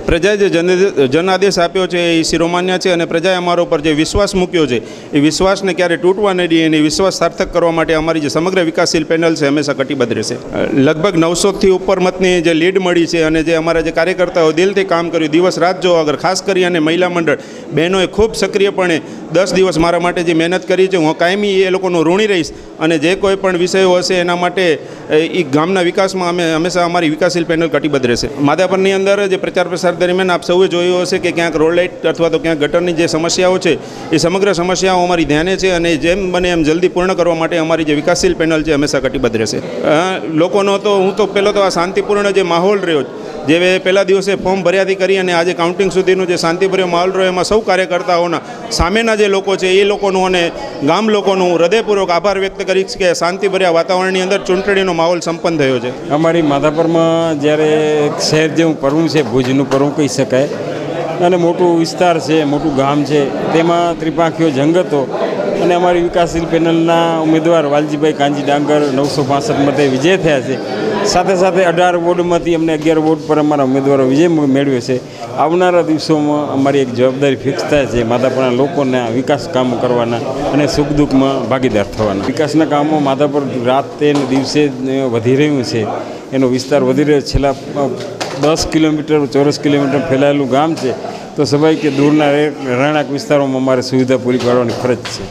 પ્રજાએ જે જનાદેશ આપ્યો છે એ શિરોમાન્ય છે અને પ્રજાએ અમારા ઉપર જે વિશ્વાસ મૂક્યો છે એ વિશ્વાસને ક્યારે તૂટવા નહીં દઈએ અને વિશ્વાસ સાર્થક કરવા માટે અમારી જે સમગ્ર વિકાસશીલ પેનલ છે હંમેશા કટિબદ્ધ રહેશે. લગભગ 900થી ઉપર મતની જે લીડ મળી છે અને જે અમારા જે કાર્યકર્તાઓ દિલથી કામ કર્યું, દિવસ રાત જો આગળ, ખાસ કરી અને મહિલા મંડળ બહેનોએ ખૂબ સક્રિયપણે 10 દિવસ મારા માટે જે મહેનત કરી છે, હું કાયમી એ લોકોનું ઋણી રહીશ અને જે કોઈ પણ વિષયો હશે એના માટે એ ગામના વિકાસમાં અમે હંમેશા અમારી વિકાસશીલ પેનલ કટિબદ્ધ રહેશે. માધાપરની અંદર જે પ્રચાર પ્રસાર દરમિયાન આપ સૌએ જોયું હશે કે ક્યાંક રોડ લાઇટ અથવા તો ક્યાંક ગટરની જે સમસ્યાઓ છે એ સમગ્ર સમસ્યાઓ અમારી ધ્યાને છે અને જેમ બને એમ જલ્દી પૂર્ણ કરવા માટે અમારી જે વિકાસશીલ પેનલ છે હંમેશા કટિબદ્ધ રહેશે. લોકોનો તો હું તો પહેલો તો આ શાંતિપૂર્ણ જે માહોલ રહ્યો જે પહેલા દિવસે ફોર્મ ભર્યાથી કરી અને આજે કાઉન્ટિંગ સુધીનું જે શાંતિભર્યો માહોલ રહ્યો એમાં સૌ કાર્યકર્તાઓના સામેના જે લોકો છે એ લોકોનું અને ગામ લોકોનું હૃદયપૂર્વક આભાર વ્યક્ત કરીશ કે શાંતિભર્યા વાતાવરણની અંદર ચૂંટણીનો માહોલ સંપન્ન થયો છે. અમારી માધાપરમાં જ્યારે શહેર જેવું પરવું છે, ભુજનું પરવું કહી શકાય, અને મોટું વિસ્તાર છે, મોટું ગામ છે, તેમાં ત્રિપાંખીઓ જંગ હતો અને અમારી વિકાસશીલ પેનલના ઉમેદવાર વાલજીભાઈ કાંજી ડાંગર 965 મતે વિજય થયા છે. સાથે સાથે 18 વોર્ડમાંથી અમને 11 વોર્ડ પર અમારા ઉમેદવારો વિજય મેળવ્યો છે. આવનારા દિવસોમાં અમારી એક જવાબદારી ફિક્સ થાય છે માધાપરના લોકોના વિકાસ કામો કરવાના અને સુખ દુઃખમાં ભાગીદાર થવાના. વિકાસના કામો માધાપર રાતે ને દિવસે વધી રહ્યું છે, એનો વિસ્તાર વધી રહ્યો. છેલ્લા 10 કિલોમીટર ચોરસ કિલોમીટર ફેલાયેલું ગામ છે, તો સ્વાભાવિક કે દૂરના રહેણાંક વિસ્તારોમાં અમારે સુવિધા પૂરી પાડવાની ફરજ છે.